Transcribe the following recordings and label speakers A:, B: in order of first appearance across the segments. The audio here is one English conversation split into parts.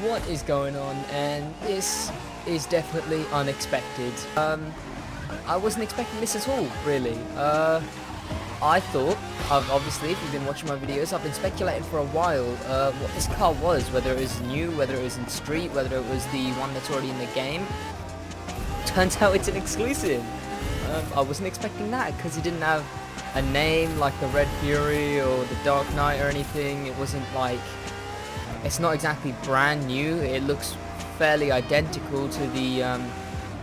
A: What is going on? And this is definitely unexpected. I wasn't expecting this at all, really. I thought, obviously, if you've been watching my videos, I've been speculating for a while what this car was, whether it was new, whether it was in street, whether it was the one that's already in the game. Turns out it's an exclusive. I wasn't expecting that because it didn't have a name like the Red Fury or the Dark Knight or anything. It wasn't like, it's not exactly brand new. It looks fairly identical to the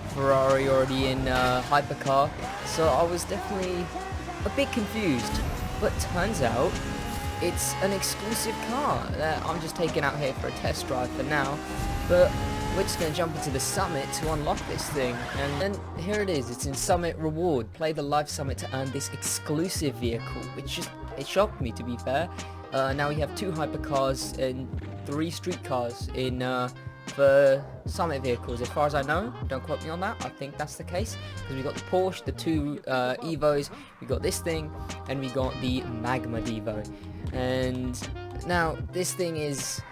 A: Ferrari already in hypercar. So I was definitely a bit confused, but turns out it's an exclusive car that I'm just taking out here for a test drive for now. But we're just going to jump into the Summit to unlock this thing, and then here it is. It's in Summit Reward. Play the live Summit to earn this exclusive vehicle, which just, it shocked me, to be fair. Now we have 2 hypercars and 3 street cars in for Summit vehicles, as far as I know. Don't quote me on that. I think that's the case, because we got the Porsche, the 2 Evos, we got this thing, and we got the Magma Devo. And now this thing is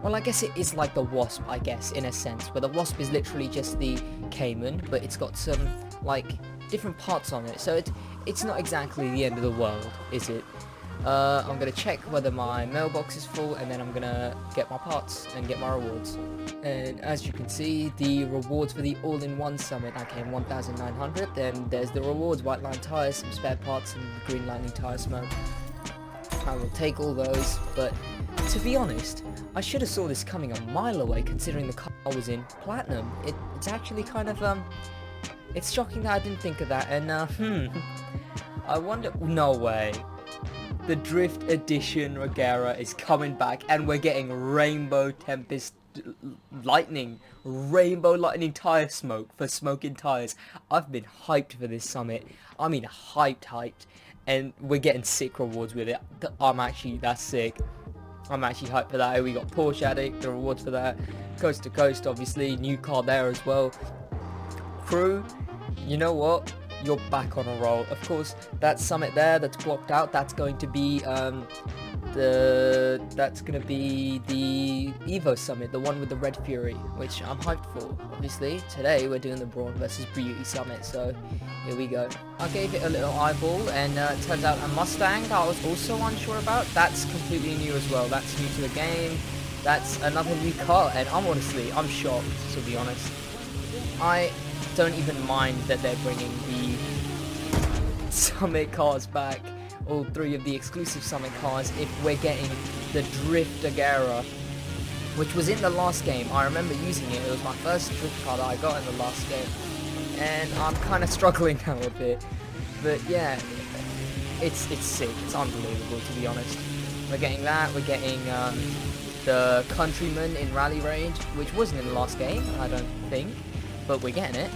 A: well, I guess it is like the Wasp, I guess, in a sense, where the Wasp is literally just the Cayman, but it's got some, like, different parts on it, so it's not exactly the end of the world, is it? I'm going to check whether my mailbox is full, and then I'm going to get my parts and get my rewards. And as you can see, the rewards for the all-in-one Summit, I came 1,900, then there's the rewards, white line tyres, some spare parts, and green lightning tyre smoke. I will take all those, but to be honest, I should have saw this coming a mile away, considering the car was in platinum. It's actually kind of, it's shocking that I didn't think of that, and, I wonder, no way. The Drift Edition Regera is coming back, and we're getting Rainbow Tempest Lightning, Rainbow Lightning Tire Smoke for smoking tires. I've been hyped for this Summit. I mean, hyped. And we're getting sick rewards with it. That's sick. I'm actually hyped for that. We got Porsche Addict, the rewards for that. Coast to Coast, obviously, new car there as well. Crew, you know what? You're back on a roll. Of course, that Summit there that's blocked out, that's going to be the Evo Summit, the one with the Red Fury, which I'm hyped for. Obviously, today we're doing the Brawn vs Beauty Summit, so here we go. I gave it a little eyeball, and it turns out a Mustang that I was also unsure about. That's completely new as well. That's new to the game. That's another new car, and I'm shocked, to be honest. I don't even mind that they're bringing the Summit cars back, all 3 of the exclusive Summit cars, if we're getting the Drift Regera, which was in the last game. I remember using it. It was my first drift car that I got in the last game, and I'm kind of struggling now a bit, but yeah, it's sick. It's unbelievable, to be honest. We're getting that. We're getting the Countryman in Rally Range, which wasn't in the last game, I don't think, but we're getting it.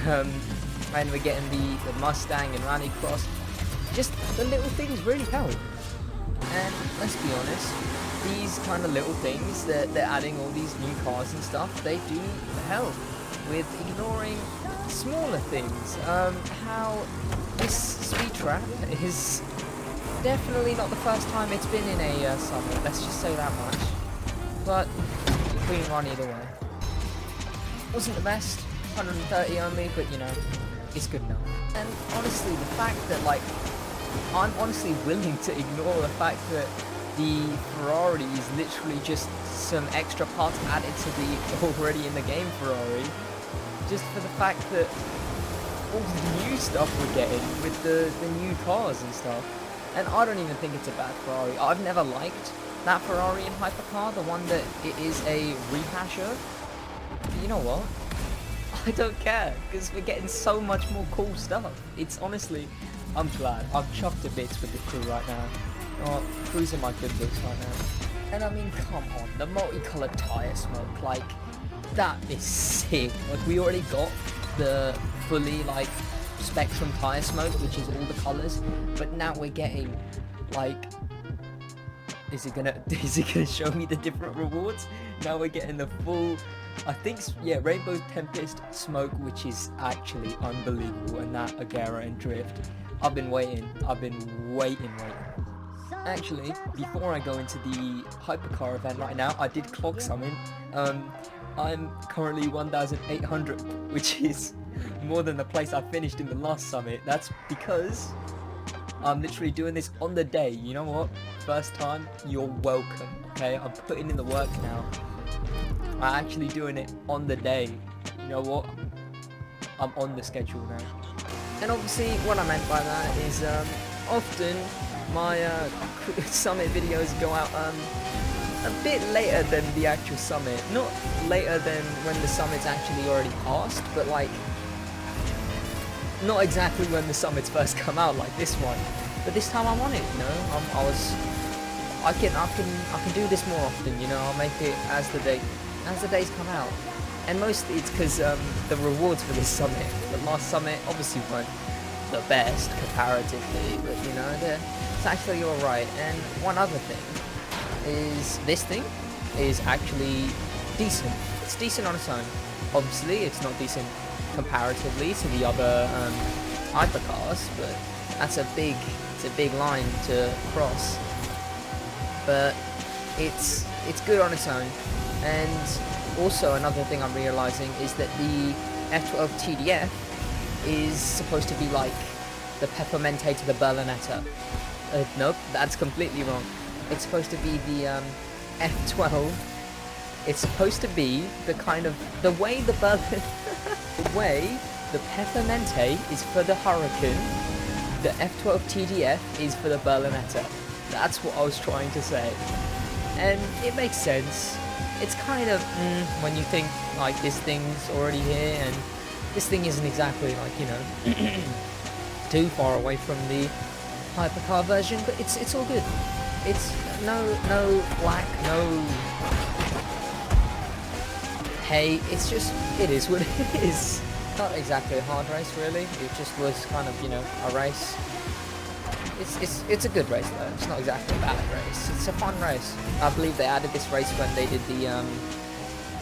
A: And we're getting the Mustang and Rally Cross. Just the little things really help. And let's be honest, these kind of little things that they're adding, all these new cars and stuff, they do help with ignoring smaller things. How this speed trap is definitely not the first time it's been in a Summit, let's just say that much. But clean run either way. Wasn't the best, 130 only, but you know, it's good enough. And honestly, the fact that, like, I'm honestly willing to ignore the fact that the Ferrari is literally just some extra parts added to the already in the game Ferrari, just for the fact that all the new stuff we're getting with the new cars and stuff. And I don't even think it's a bad Ferrari. I've never liked that Ferrari in hypercar, the one that it is a rehash of. But you know what? I don't care, because we're getting so much more cool stuff. It's honestly, I'm glad. I'm chuffed to bits with the crew right now. Oh, crew's in my good books right now. And I mean, come on, the multicolored tire smoke, like, that is sick. Like, we already got the fully, like, spectrum tire smoke, which is all the colors, but now we're getting, like, is it gonna show me the different rewards? Now we're getting the full, I think, yeah, Rainbow Tempest Smoke, which is actually unbelievable, and that Regera and Drift. I've been waiting. actually, before I go into the hypercar event right now, I did clock something. I'm currently 1,800, which is more than the place I finished in the last summit. That's because I'm literally doing this on the day. You know what? First time, you're welcome. Okay, I'm putting in the work now. I'm actually doing it on the day. You know what? I'm on the schedule now. And obviously, what I meant by that is often my summit videos go out a bit later than the actual summit. Not later than when the summit's actually already passed, but like not exactly when the summits first come out, like this one. But this time I'm on it, you know. I can do this more often, you know. I'll make it as the days come out. And mostly it's because the rewards for this summit, the last summit, obviously weren't the best comparatively, but you know, it's actually alright. And one other thing is this thing is actually decent. It's decent on its own. Obviously, it's not decent comparatively to the other hypercars, but that's a big line to cross. But it's good on its own. And also another thing I'm realizing is that the F12tdf is supposed to be like the Peppermente to the Berlinetta. Nope, that's completely wrong. It's supposed to be the F12. It's supposed to be the kind of the way the Peppermente is for the Hurricane, the F12tdf is for the Berlinetta. That's what I was trying to say, and it makes sense. It's kind of when you think like this thing's already here, and this thing isn't exactly like, you know, too far away from the hypercar version, but it's all good. It's no black, no hey, it's just, it is what it is. Not exactly a hard race really, it just was kind of, you know, a race. It's a good race though, it's not exactly a bad race, it's a fun race. I believe they added this race when they did the,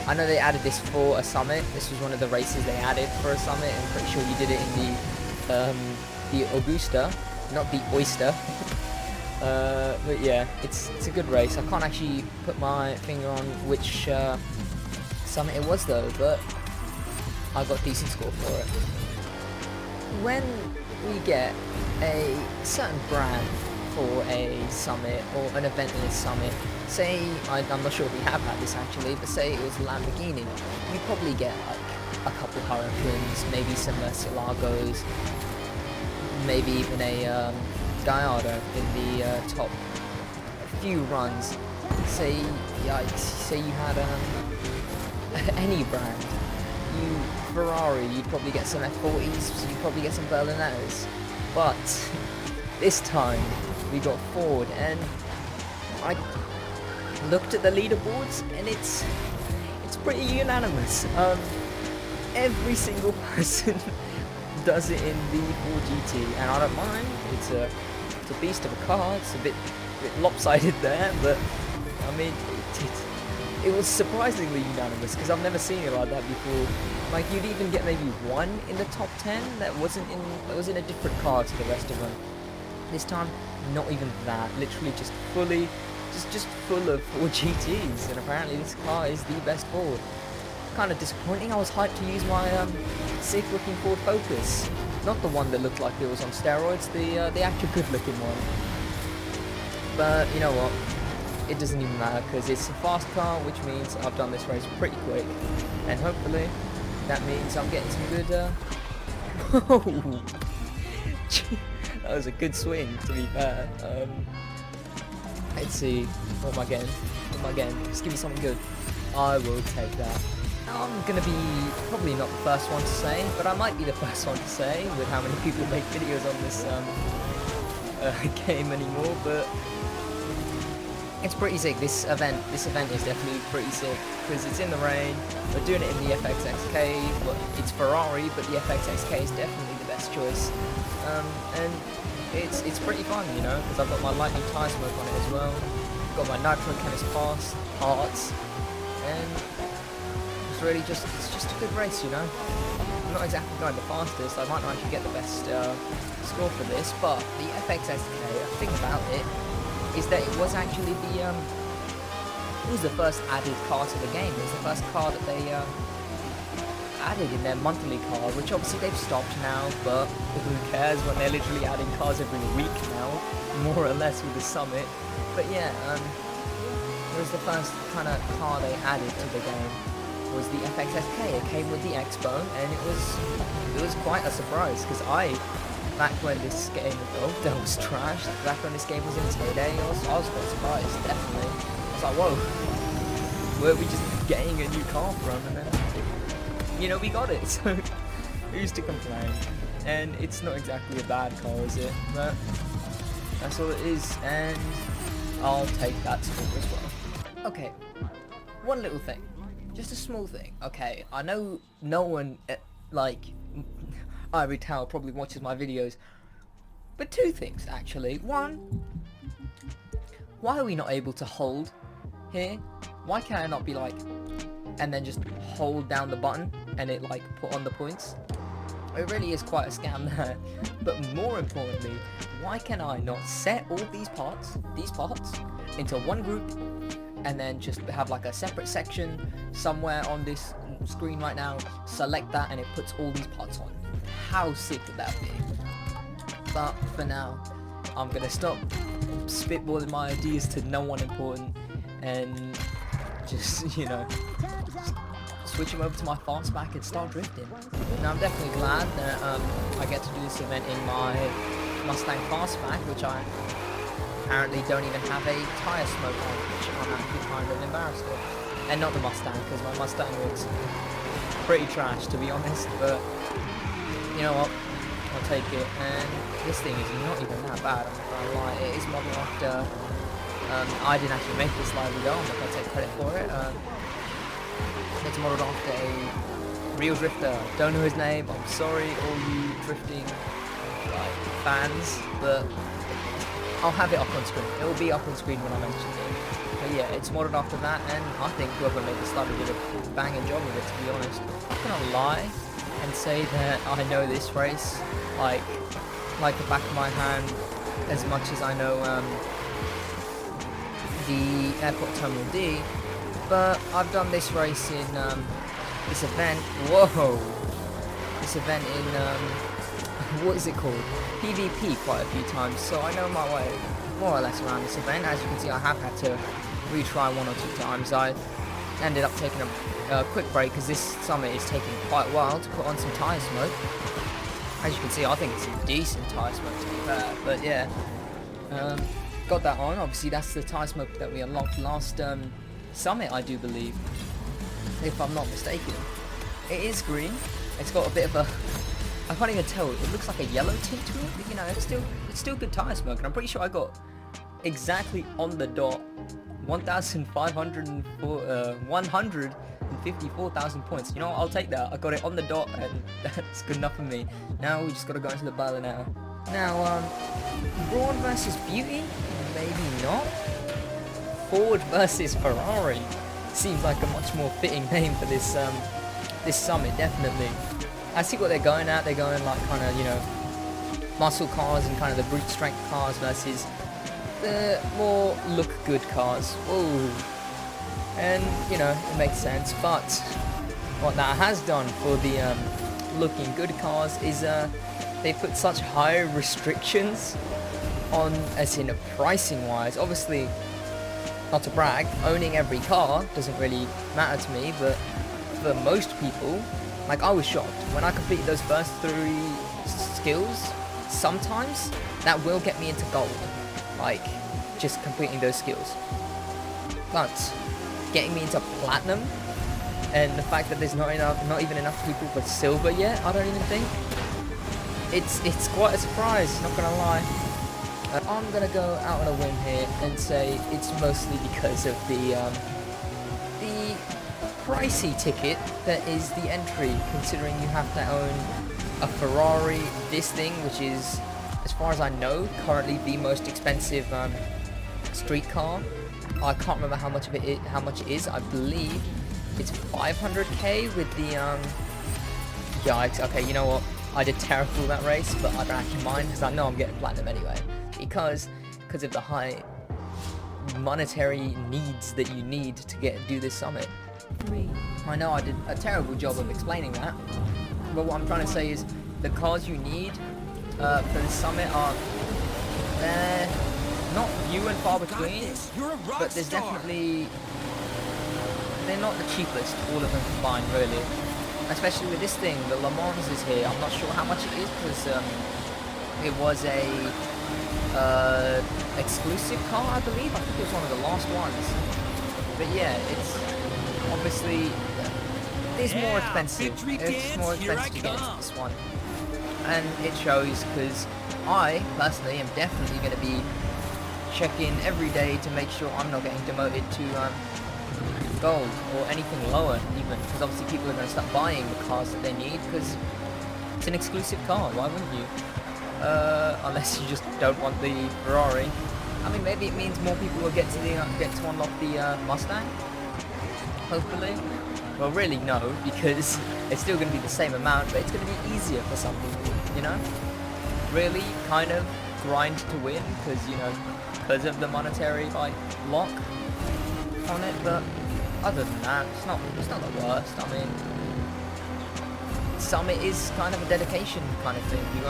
A: I know they added this for a summit. This was one of the races they added for a summit, and I'm pretty sure you did it in the Augusta, not the Oyster. But yeah, it's a good race. I can't actually put my finger on which summit it was though, but I got a decent score for it. When we get a certain brand for a summit or an event in a summit, say, I'm not sure if we have had this actually, but say it was Lamborghini, you probably get like a couple Hurricanes, maybe some Murcielagos, maybe even a Gallardo in the top few runs. Say you had any brand, Ferrari, you'd probably get some F40s, so you'd probably get some Berlinettas. But this time we got Ford, and I looked at the leaderboards, and it's pretty unanimous. Every single person does it in the Ford GT, and I don't mind. It's a beast of a car. It's a bit lopsided there, but I mean, it was surprisingly unanimous because I've never seen it like that before. Like, you'd even get maybe one in the top 10 that was in a different car to the rest of them. This time, not even that. Literally just full of Ford GTs, and apparently this car is the best Ford. Kind of disappointing. I was hyped to use my sick looking Ford Focus, not the one that looked like it was on steroids, the actual good looking one. But you know what? It doesn't even matter because it's a fast car, which means I've done this race pretty quick, and hopefully that means I'm getting some good whoa. That was a good swing, to be fair. Let's see, what am I getting? Just give me something good. I will take that. I'm gonna be probably not the first one to say, but I might be the first one to say with how many people make videos on this game anymore, but it's pretty sick. This event is definitely pretty sick because it's in the rain. We're doing it in the FXXK. Well, it's Ferrari, but the FXXK is definitely the best choice. And it's pretty fun, you know, because I've got my lightning tire smoke on it as well. I've got my nitro chemist parts, and it's really just a good race, you know. I'm not exactly going the fastest. I might not actually get the best score for this, but the FXXK, think about it. is that it was actually the it was the first added car to the game. It was the first car that they added in their monthly car, which obviously they've stopped now, but who cares when they're literally adding cars every week now, more or less with the Summit. But yeah, it was the first kind of car they added to the game. It was the FXSK. It came with the Expo, and it was quite a surprise, because back when this game, that was trash, back when this game was in its heyday, I was quite surprised, definitely. I was like, whoa, where are we just getting a new car from? And then, you know, we got it, so who's to complain? And it's not exactly a bad car, is it? But that's all it is, and I'll take that score as well. Okay, one little thing, just a small thing. Okay, I know no one, like, Ivory Tower probably watches my videos, but two things actually. One, why are we not able to hold here? Why can I not be like, and then just hold down the button and it like put on the points? It really is quite a scam there. But more importantly, why can I not set all these parts into one group and then just have like a separate section somewhere on this screen right now, select that, and it puts all these parts on? How sick would that be? But for now, I'm gonna stop spitballing my ideas to no one important and just, you know, switch them over to my fastback and start drifting. Now I'm definitely glad that I get to do this event in my Mustang fastback, which I apparently don't even have a tyre smoke on, which I'm actually kind of embarrassed with. And not the Mustang, because my Mustang looks pretty trash, to be honest, but you know what, I'll take it. And this thing is not even that bad, I'm not gonna lie. It is modeled after, I didn't actually make this lively though, I'm not gonna take credit for it. It's modeled after a real drifter, don't know his name, I'm sorry all you drifting like fans, but I'll have it up on screen. It will be up on screen when I mention it. But yeah, it's modeled after that, and I think whoever made this slightly did a banging job of it, to be honest. I'm not gonna lie and say that I know this race like the back of my hand as much as I know the Airport Terminal D, but I've done this race in this event. Whoa! This event in what is it called? PvP quite a few times, so I know my way more or less around this event. As you can see, I have had to retry one or two times. I ended up taking a quick break because this summit is taking quite a while to put on some tyre smoke. As you can see, I think it's some decent tyre smoke to be fair, but yeah, got that on. Obviously that's the tyre smoke that we unlocked last summit, I do believe, if I'm not mistaken. It is green. It's got a bit of a, I can't even tell, it looks like a yellow tint to it, but you know, it's still good tyre smoke, and I'm pretty sure I got exactly on the dot 154,000 points. You know what, I'll take that. I got it on the dot, and that's good enough for me. Now we just gotta go into the battle now. Now, Brawn versus Beauty? Maybe not. Ford versus Ferrari seems like a much more fitting name for this this summit, definitely. I see what they're going at. They're going like kind of, you know, muscle cars and kind of the brute strength cars versus the more look good cars. Ooh. And, you know, it makes sense, but what that has done for the looking good cars is they put such high restrictions on, as in pricing wise. Obviously, not to brag, owning every car doesn't really matter to me, but for most people, like, I was shocked when I completed those first 3 skills. Sometimes that will get me into gold, like just completing those skills, but getting me into platinum, and the fact that there's not even enough people for silver yet, I don't even think, it's quite a surprise, not gonna lie. I'm gonna go out on a whim here and say it's mostly because of the pricey ticket that is the entry, considering you have to own a Ferrari, this thing, which is, as far as I know, currently the most expensive street car. I can't remember how much it is. I believe it's 500k with the yikes. Okay, you know what? I did terrible that race, but I don't actually mind because I know I'm getting platinum anyway. Because of the high monetary needs that you need to do this summit. I know I did a terrible job of explaining that, but what I'm trying to say is the cars you need for this summit are not few and far between, but there's definitely, they're not the cheapest, all of them combined really. Especially with this thing, the Le Mans is here. I'm not sure how much it is because it was a exclusive car, I believe. I think it was one of the last ones. But yeah, it's obviously it's more expensive. It's more expensive to get into this one, and it shows because I personally am definitely going to be checking every day to make sure I'm not getting demoted to gold or anything lower even, because obviously people are going to start buying the cars that they need because it's an exclusive car. Why wouldn't you? Unless you just don't want the Ferrari. I mean, maybe it means more people will get to unlock the Mustang, hopefully. Well, really no, because it's still going to be the same amount, but it's going to be easier for some people, you know? Really kind of grind to win because of the monetary like lock on it, but other than that, it's not the worst. I mean, Summit is kind of a dedication kind of thing. You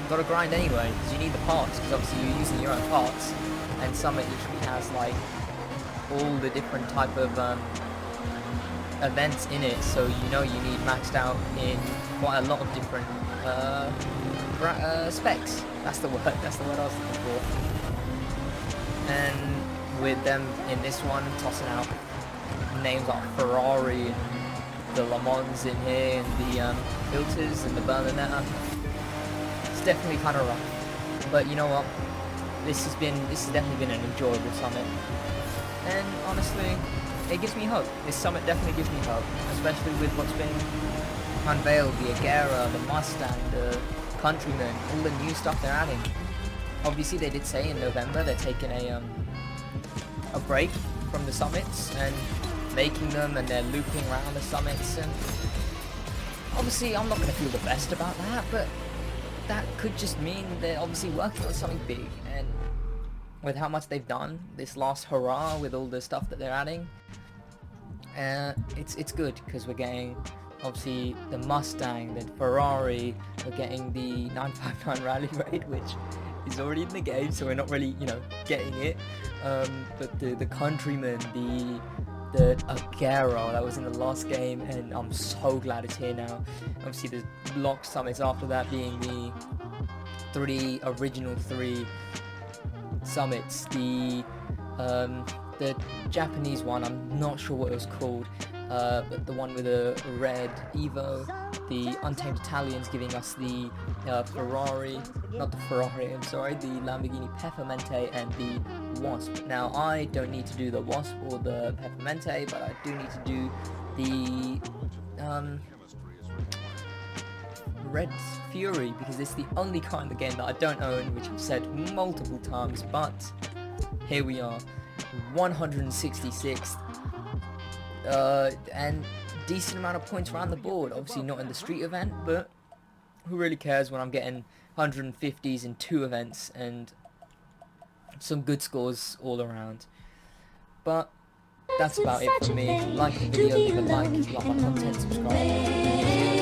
A: gotta grind anyway, because you need the parts, because obviously you're using your own parts, and Summit literally has like all the different type of events in it, so you need maxed out in quite a lot of different specs. That's the word I was looking for. And with them in this one tossing out names like Ferrari and the Le Mans in here and the filters and the Berlinetta, it's definitely kind of rough. But you know what? This has definitely been an enjoyable summit, and honestly, it gives me hope. This summit definitely gives me hope, especially with what's been unveiled: the Agera, the Mustang, the Countryman, all the new stuff they're adding. Obviously, they did say in November they're taking a break from the summits and making them, and they're looping around the summits, and obviously I'm not going to feel the best about that, but that could just mean they're obviously working on something big, and with how much they've done this last hurrah with all the stuff that they're adding, it's good, because we're getting obviously the Mustang, the Ferrari, we're getting the 959 Rally Raid, which is already in the game, so we're not really, getting it. But the Countryman, the Agera, that was in the last game, and I'm so glad it's here now. Obviously, the block summits after that being the original three summits. The Japanese one, I'm not sure what it was called, but the one with a red Evo, the Untamed Italians giving us the Ferrari, not the Ferrari, I'm sorry, the Lamborghini Peppermente and the Wasp. Now, I don't need to do the Wasp or the Peppermente, but I do need to do the Red Fury, because it's the only car in the game that I don't own, which I've said multiple times, but here we are, 166th, and decent amount of points around the board. Obviously not in the street event, but who really cares when I'm getting 150s in 2 events and some good scores all around. But that's about it from me. Like the video, leave a like if you like my content, subscribe.